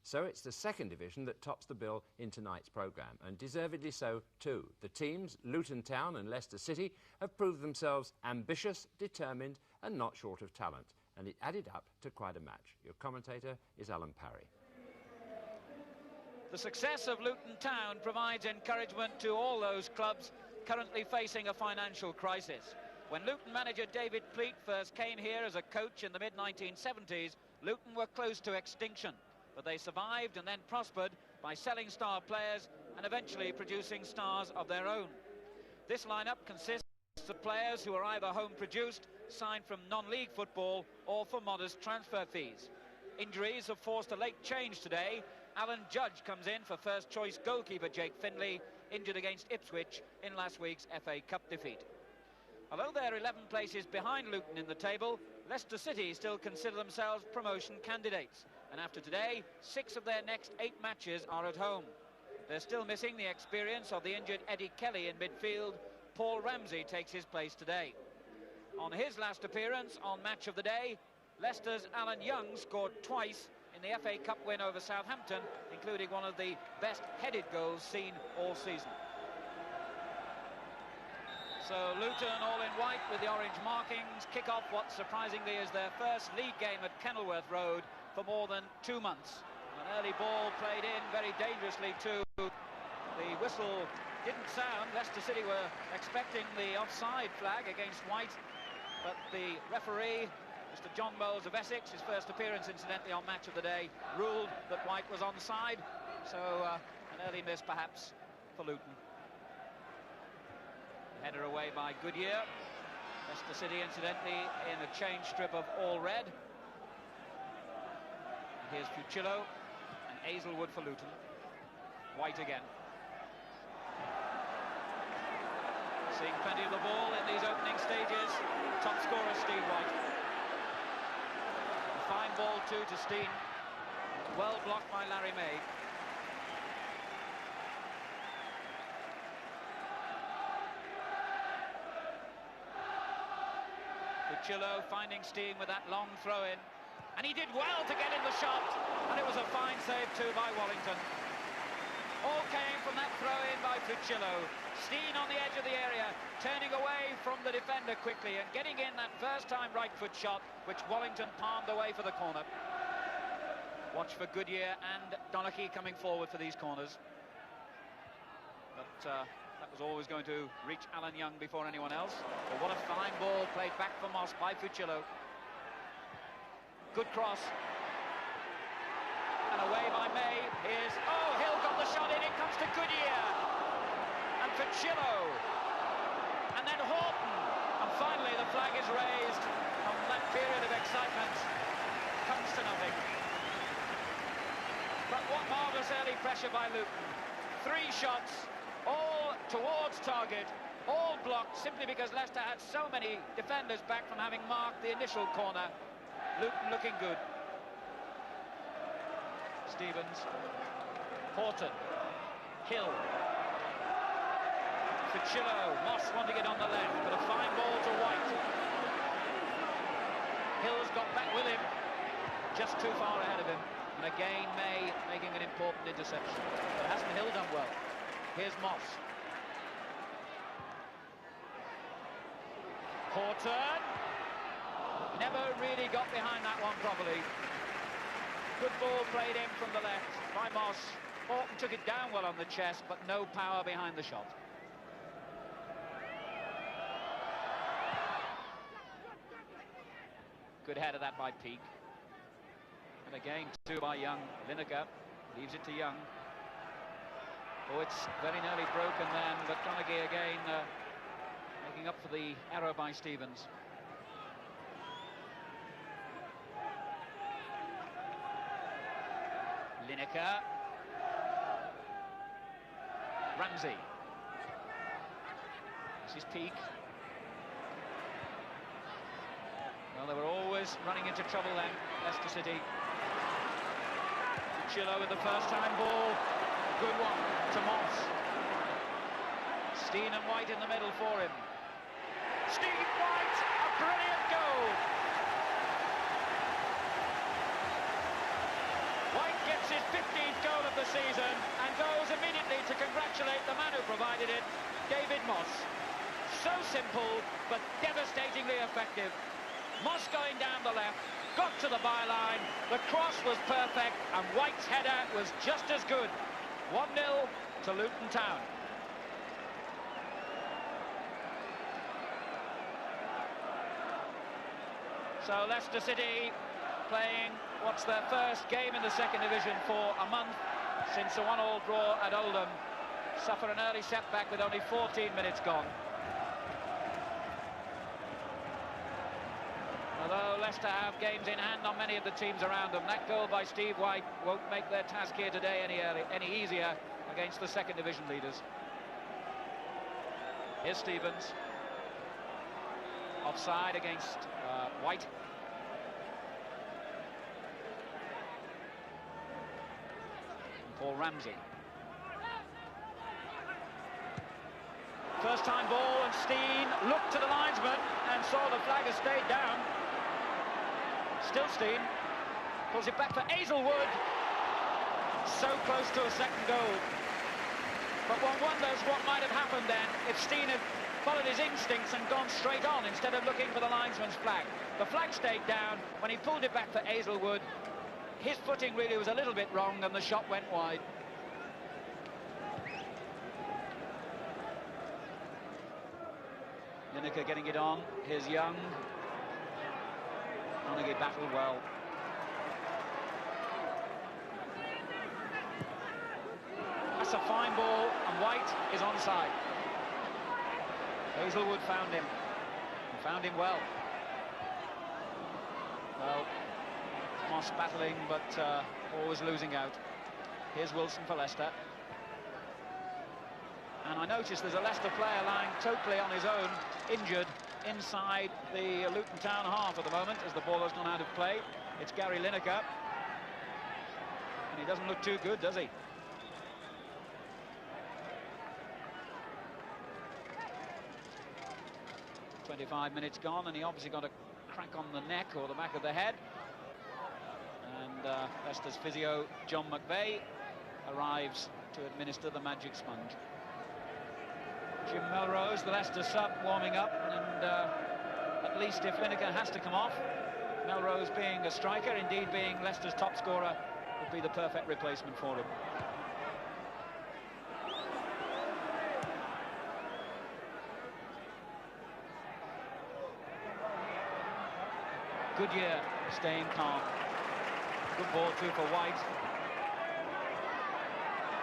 So it's the second division that tops the bill in tonight's programme, and deservedly so too. The teams, Luton Town and Leicester City, have proved themselves ambitious, determined and not short of talent, and it added up to quite a match. Your commentator is Alan Parry. The success of Luton Town provides encouragement to all those clubs currently facing a financial crisis. When Luton manager David Pleat first came here as a coach in the mid-1970s, Luton were close to extinction. But they survived and then prospered by selling star players and eventually producing stars of their own. This lineup consists of players who are either home-produced, signed from non-league football, or for modest transfer fees. Injuries have forced a late change today. Alan Judge comes in for first-choice goalkeeper Jake Findlay, injured against Ipswich in last week's FA Cup defeat. Although they're 11 places behind Luton in the table, Leicester City still consider themselves promotion candidates. And after today, 6 of their next 8 matches are at home. They're still missing the experience of the injured Eddie Kelly in midfield. Paul Ramsey takes his place today. On his last appearance on Match of the Day, Leicester's Alan Young scored twice in the FA Cup win over Southampton, including one of the best headed goals seen all season. So Luton all in white with the orange markings kick off what surprisingly is their first league game at Kenilworth Road for more than 2 months. An early ball played in very dangerously too. The whistle didn't sound. Leicester City were expecting the offside flag against White, but the referee, Mr. John Moles of Essex, his first appearance incidentally on Match of the Day, ruled that White was onside. So an early miss perhaps for Luton. Header away by Goodyear. Leicester City incidentally in a change strip of all red. Here's Fucillo and Hazelwood for Luton. White again. Seeing plenty of the ball in these opening stages. Top scorer Steve White. A fine ball too to Steen. Well blocked by Larry May. Fucillo finding Steen with that long throw-in. And he did well to get in the shot, and it was a fine save too by Wallington. All came from that throw-in by Fucillo. Steen on the edge of the area, turning away from the defender quickly and getting in that first-time right foot shot, which Wallington palmed away for the corner. Watch for Goodyear and Donachie coming forward for these corners. But that was always going to reach Alan Young before anyone else. But what a fine ball played back for Moss by Fucillo. Good cross. And away by May. Here's... Oh, Hill got the shot in. It comes to Goodyear. And Fucillo. And then Horton. And finally the flag is raised. And that period of excitement comes to nothing. But what marvellous early pressure by Luton. 3 shots, all towards target, all blocked simply because Leicester had so many defenders back from having marked the initial corner. Luton looking good. Stevens, Horton, Hill, Fucillo, Moss wanting it on the left, but a fine ball to White. Hill's got back with him, just too far ahead of him. And again, May making an important interception. But hasn't Hill done well? Here's Moss. Horton. Never really got behind that one properly. Good ball played in from the left by Moss. Horton took it down well on the chest, but no power behind the shot. Good header that by Peake. And again, too, by Young. Lineker leaves it to Young. Oh, it's very nearly broken then, but Donaghy again making up for the error by Stevens. Lineker. Ramsey. This is Peake. Well, they were always running into trouble then, Leicester City. Fucillo with the first-time ball. Good one to Moss. Steen and White in the middle for him. Steve White, a brilliant goal. White gets his 50th season and goes immediately to congratulate the man who provided it, David Moss. So simple, but devastatingly effective. Moss going down the left, got to the byline, the cross was perfect, and White's header was just as good. 1-0 to Luton Town. So Leicester City playing what's their first game in the second division for a month since a 1-1 draw at Oldham. Suffer an early setback with only 14 minutes gone. Although Leicester have games in hand on many of the teams around them, that goal by Steve White won't make their task here today any easier against the second division leaders. Here's Stevens. Offside against White. And Paul Ramsey. First time ball, and Steen looked to the linesman and saw the flag has stayed down. Still Steen. Pulls it back for Hazelwood. So close to a second goal. But one wonders what might have happened then if Steen had followed his instincts and gone straight on instead of looking for the linesman's flag. The flag stayed down. When he pulled it back for Hazelwood, his footing really was a little bit wrong and the shot went wide. Lineker getting it on. Here's Young. Monaghan battled well. That's a fine ball, and White is onside. Hazelwood found him. And found him well. Well, Moss battling, but always losing out. Here's Wilson for Leicester. And I noticed there's a Leicester player lying totally on his own, injured, inside the Luton Town half at the moment, as the ball has gone out of play. It's Gary Lineker. And he doesn't look too good, does he? "25 minutes gone, and he obviously got a crack on the neck or the back of the head. And Leicester's physio, John McVeigh, arrives to administer the magic sponge. Jim Melrose, the Leicester sub, warming up, and at least if Lineker has to come off, Melrose being a striker, indeed being Leicester's top scorer, would be the perfect replacement for him. Goodyear staying calm. Good ball too for White.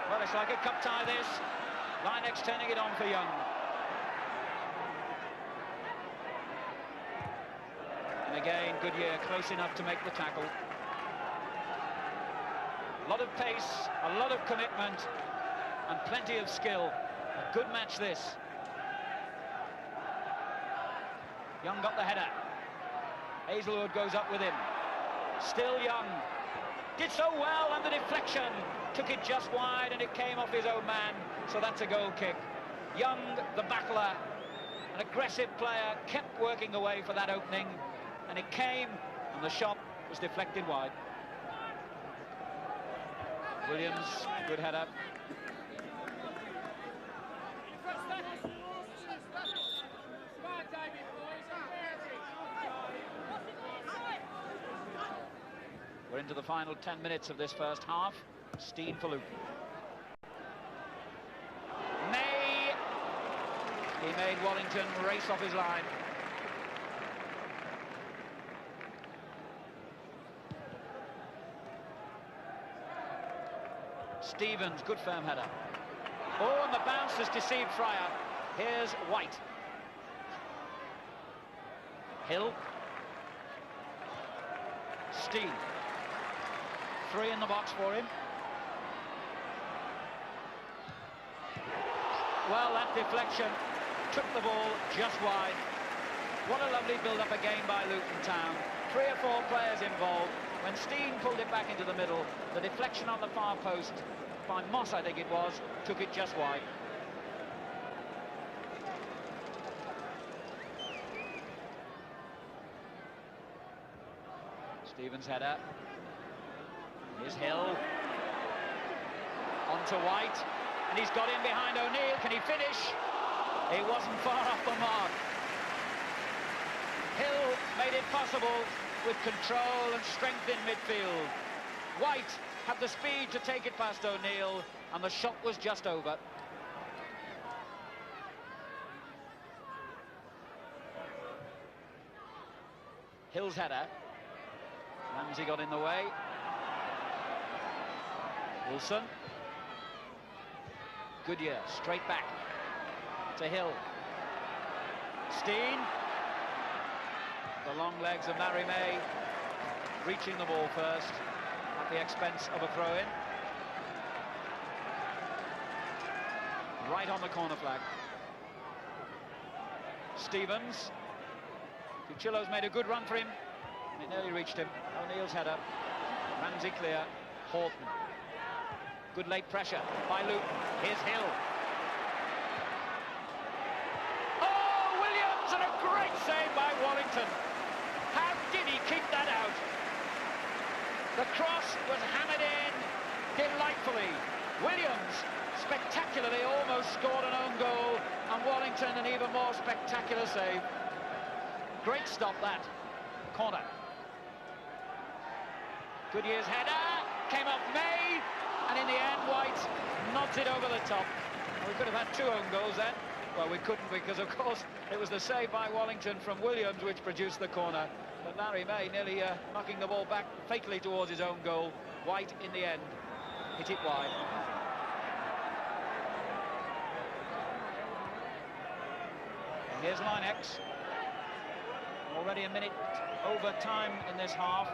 Well, it's like a cup tie this. Linex turning it on for Young. And again, Goodyear close enough to make the tackle. A lot of pace, a lot of commitment, and plenty of skill. A good match this. Young got the header. Hazelwood goes up with him. Still Young. Did so well, and the deflection took it just wide, and it came off his own man, so that's a goal kick. Young, the battler, an aggressive player, kept working away for that opening, and it came, and the shot was deflected wide. Williams, good header. We're into the final 10 minutes of this first half. Steen for Luton. May. He made Wallington race off his line. Stevens, good firm header. Oh, and the bounce has deceived Fryer. Here's White. Hill. Steen. 3 in the box for him. Well, that deflection took the ball just wide. What a lovely build-up again by Luton Town. 3 or 4 players involved. When Steen pulled it back into the middle, the deflection on the far post by Moss, I think it was, took it just wide. Stevens' header. Here's Hill. on to White, and he's got in behind O'Neill. Can he finish? He wasn't far off the mark. Hill made it possible with control and strength in midfield. White had the speed to take it past O'Neill, and the shot was just over. Hill's header. Ramsey got in the way. Wilson. Goodyear, straight back to Hill. Steen. The long legs of Larry May, reaching the ball first at the expense of a throw-in. Right on the corner flag. Stevens. Cuchillo's made a good run for him. It nearly reached him. O'Neill's header. Ramsey clear. Horton. Good late pressure by Luton. Here's Hill. Oh, Williams, and a great save by Wallington. How did he keep that out? The cross was hammered in delightfully. Williams spectacularly almost scored an own goal, and Wallington an even more spectacular save. Great stop that. Corner. Goodyear's header came off May, and in the end White nods it over the top. We could have had 2 own goals then. Well, we couldn't, because of course it was the save by Wallington from Williams which produced the corner. But Larry May nearly knocking the ball back fatally towards his own goal. White in the end hit it wide. And here's Linex. Already a minute over time in this half.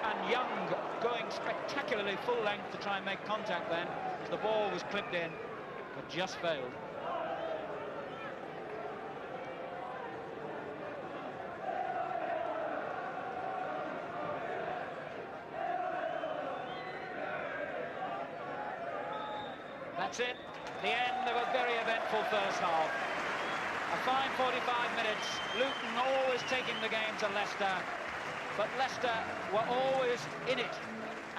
And Young going spectacularly full length to try and make contact then, as the ball was clipped in, but just failed. That's it, the end of a very eventful first half. A fine 45 minutes, Luton always taking the game to Leicester, but Leicester were always in it.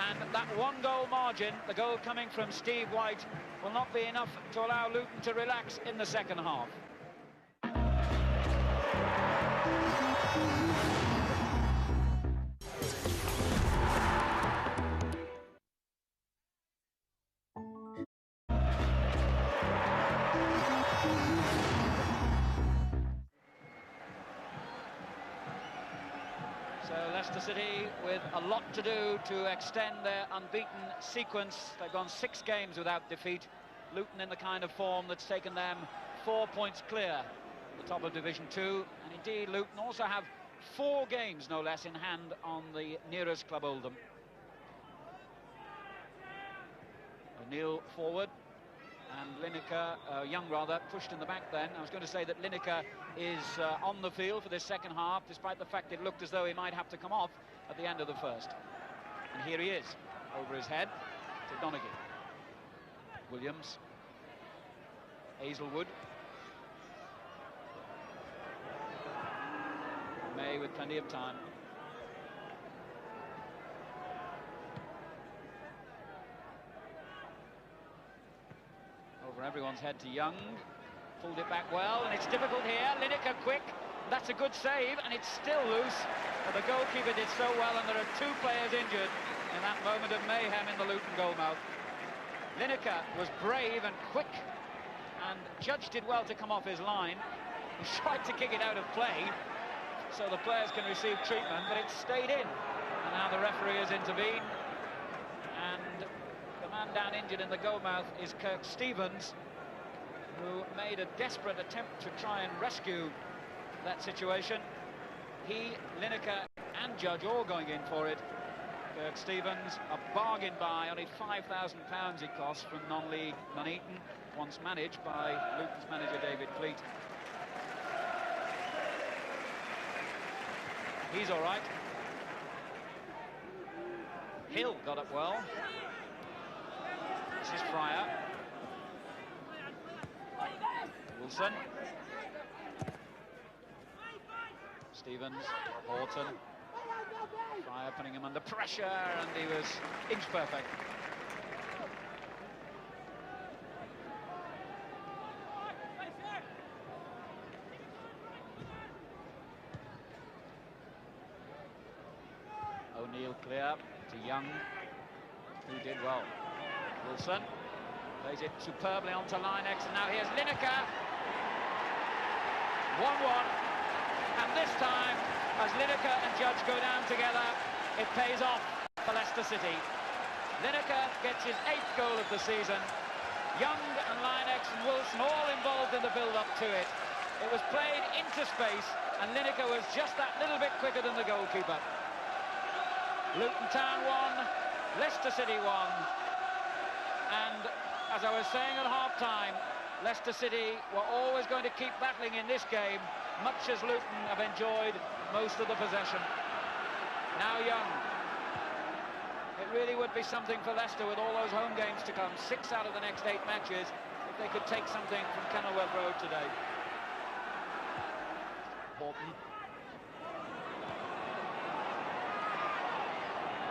And that 1-goal margin, the goal coming from Steve White, will not be enough to allow Luton to relax in the second half. Leicester City with a lot to do to extend their unbeaten sequence. They've gone 6 games without defeat. Luton in the kind of form that's taken them 4 points clear at the top of Division 2. And indeed, Luton also have 4 games, no less, in hand on the nearest club, Oldham. O'Neill forward. And Lineker, Young rather, pushed in the back then. I was going to say that Lineker is on the field for this second half, despite the fact it looked as though he might have to come off at the end of the first. And here he is, over his head to Donaghy. Williams. Hazelwood. May with plenty of time. Over everyone's head to Young. Pulled it back well, and it's difficult here. Lineker quick. That's a good save, and it's still loose. But the goalkeeper did so well, and there are 2 players injured in that moment of mayhem in the Luton goalmouth. Lineker was brave and quick, and Judge did well to come off his line. He tried to kick it out of play, so the players can receive treatment, but it stayed in. And now the referee has intervened, and the man down injured in the goalmouth is Kirk Stevens, who made a desperate attempt to try and rescue that situation. He, Lineker and Judge all going in for it. Kirk Stevens, a bargain buy, only £5,000 he cost from non-league Nuneaton, once managed by Luton's manager David Pleat. He's all right. Hill got up well. This is Fryer. Wilson. Stevens, Horton. Fryer putting him under pressure, and he was inch perfect. Clear to Young, who did well. Wilson plays it superbly onto Linex, and now here's Lineker. 1-1, and this time, as Lineker and Judge go down together, it pays off for Leicester City. Lineker gets his 8th goal of the season. Young and Linex and Wilson all involved in the build-up to it. It was played into space, and Lineker was just that little bit quicker than the goalkeeper. Luton Town 1, Leicester City 1. And as I was saying at half-time, Leicester City were always going to keep battling in this game, much as Luton have enjoyed most of the possession. Now Young. It really would be something for Leicester with all those home games to come. 6 out of the next 8 matches, if they could take something from Kenilworth Road today. Horton.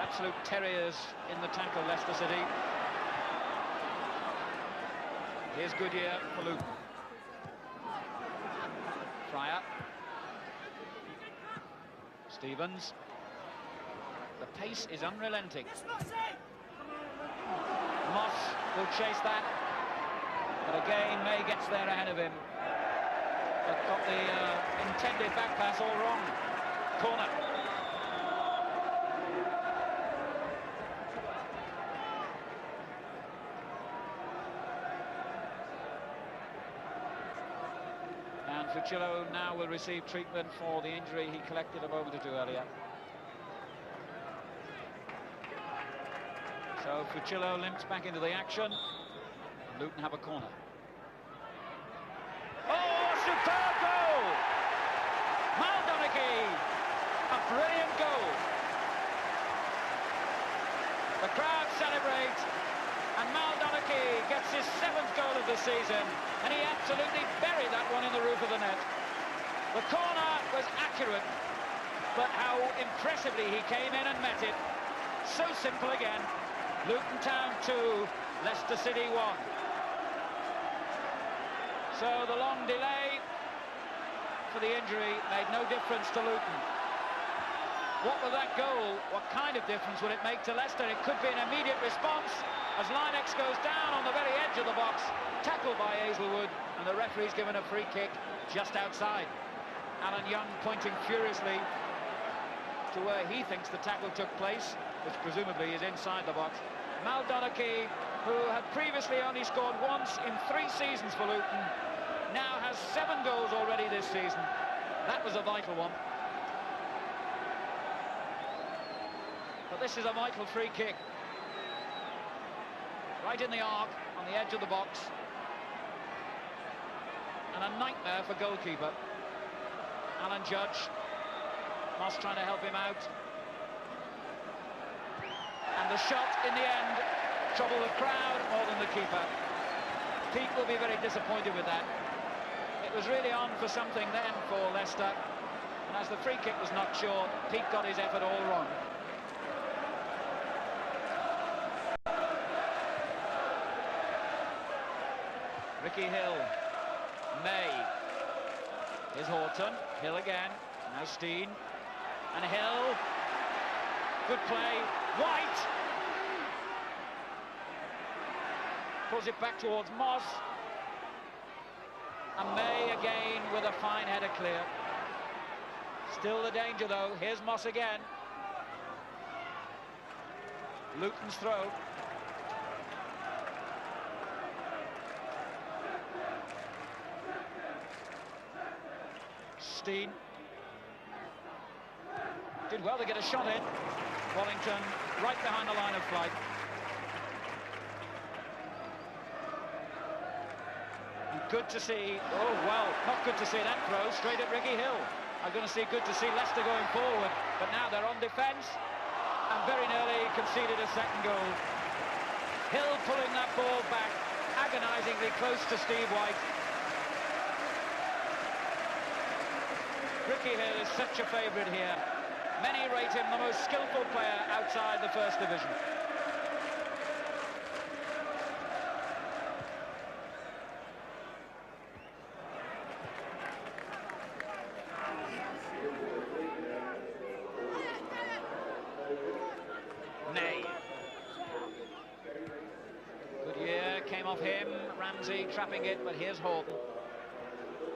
Absolute terriers in the tackle, Leicester City. Here's Goodyear for Luton. Fryer. Stevens. The pace is unrelenting. Moss will chase that, but again May gets there ahead of him. But got the intended back pass all wrong. Corner. And Fucillo now will receive treatment for the injury he collected a moment or two earlier. So Fucillo limps back into the action. Luton have a corner. Oh, superb goal! Maldoneki, a brilliant goal. The crowd celebrate, and Maldoneki gets his 7th goal of the season, and he absolutely buried that one in the roof of the net. The corner was accurate, but how impressively he came in and met it. So simple again. Luton Town 2, Leicester City 1. So the long delay for the injury made no difference to Luton. What with that goal, what kind of difference would it make to Leicester? It could be an immediate response as Linex goes down on the very edge of the box, tackled by Hazelwood, and the referee's given a free kick just outside. Alan Young pointing furiously to where he thinks the tackle took place, which presumably is inside the box. Maldoneki, who had previously only scored once in 3 seasons for Luton, now has 7 goals already this season. That was a vital one. But this is a vital free kick. Right in the arc, on the edge of the box. And a nightmare for goalkeeper Alan Judge. Moss trying to help him out. And the shot in the end troubled the crowd more than the keeper. Pete will be very disappointed with that. It was really on for something then for Leicester, and as the free kick was knocked short, Pete got his effort all wrong. Ricky Hill, May, here's Horton, Hill again, now Steen, and Hill, good play, White, pulls it back towards Moss, and May again with a fine header clear. Still the danger though, here's Moss again. Luton's throw. Steen. Did well to get a shot in. Wallington right behind the line of flight. And good to see, oh well, not good to see that throw straight at Ricky Hill. I'm going to see good to see Leicester going forward, but now they're on defence and very nearly conceded a second goal. Hill pulling that ball back, agonisingly close to Steve White. Ricky Hill is such a favourite here. Many rate him the most skillful player outside the First Division. came off him. Ramsey trapping it, but here's Horton.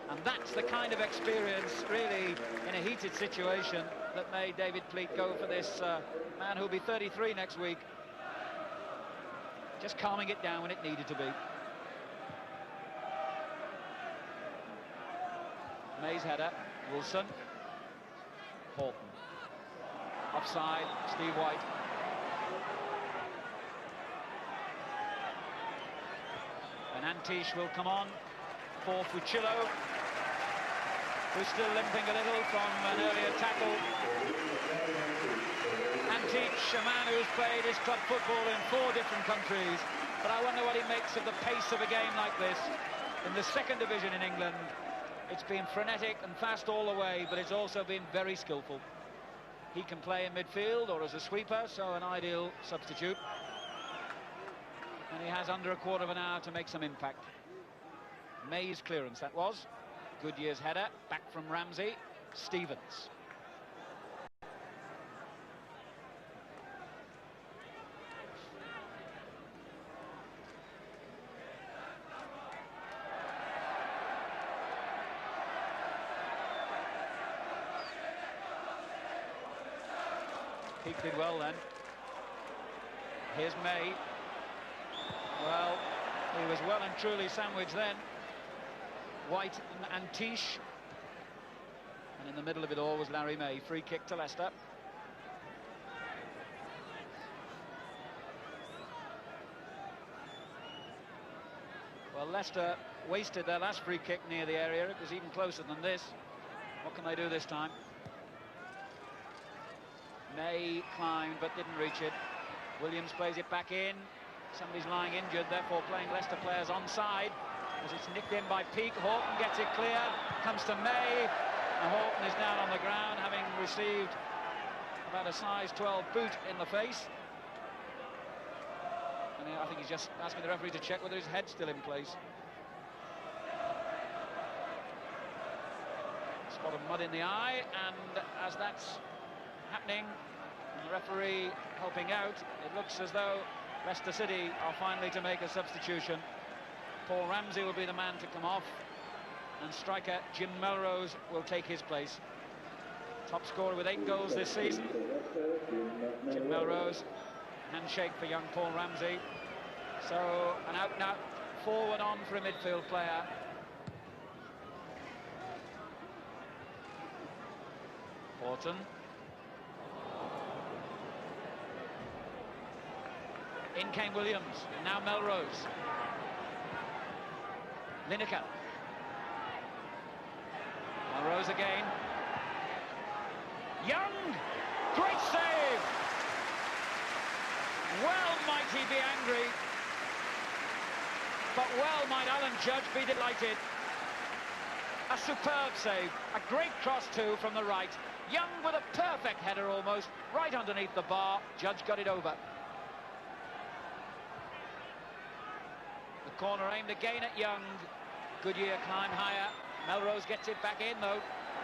And that's the kind of experience, really, in a heated situation that made David Pleat go for this man who'll be 33 next week. Just calming it down when it needed to be. May's header, Wilson. Horton. Offside, Steve White. And Antish will come on for Fucillo, who's still limping a little from an earlier tackle. Antish, a man who's played his club football in 4 different countries, but I wonder what he makes of the pace of a game like this. In the 2nd division in England, it's been frenetic and fast all the way, but it's also been very skillful. He can play in midfield or as a sweeper, so an ideal substitute. And he has under a quarter of an hour to make some impact. May's clearance, that was. Goodyear's header, back from Ramsey. Stevens. Peake did well then. Here's May. Well, he was well and truly sandwiched then. White and Antish. And in the middle of it all was Larry May. Free kick to Leicester. Well, Leicester wasted their last free kick near the area. It was even closer than this. What can they do this time? May climbed but didn't reach it. Williams plays it back in. Somebody's lying injured, therefore playing Leicester players onside, as it's nicked in by Peake. Horton gets it clear, comes to May, and Horton is down on the ground, having received about a size 12 boot in the face. And I think he's just asking the referee to check whether his head's still in place. Spot of mud in the eye, and as that's happening, and the referee helping out, it looks as though Leicester City are finally to make a substitution. Paul Ramsey will be the man to come off, and striker Jim Melrose will take his place. Top scorer with 8 goals this season. Jim Melrose, handshake for young Paul Ramsey. So an out-and-out forward on for a midfield player. Horton. In came Williams, and now Melrose. Lineker. Melrose again. Young! Great save! Well might he be angry, but well might Alan Judge be delighted. A superb save, a great cross too from the right. Young with a perfect header almost, right underneath the bar. Judge got it over. Corner aimed again at Young. Goodyear climbed higher. Melrose gets it back in though.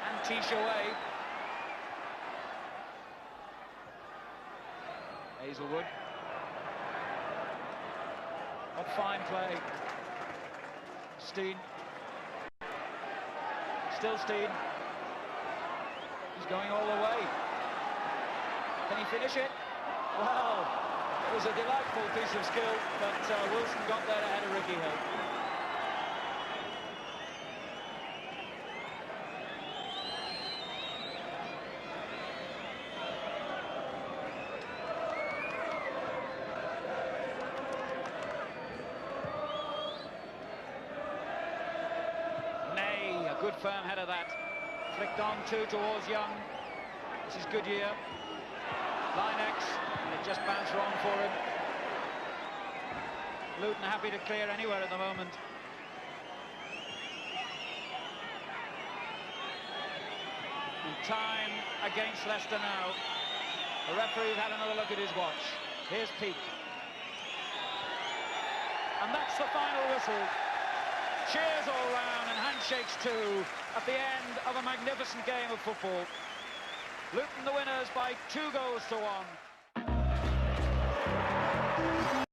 Antish away. Hazelwood. What fine play. Steen. Still Steen. He's going all the way. Can he finish it? Well, it was a delightful piece of skill, but Wilson got there ahead of Ricky Hill. May, a good firm header that. Flicked on towards Young. This is Goodyear. Linex, and it just bounced wrong for him. Luthon happy to clear anywhere at the moment. And time against Leicester now. The referee's had another look at his watch. Here's Peake. And that's the final whistle. Cheers all round and handshakes too at the end of a magnificent game of football. Luton the winners by 2 goals to 1.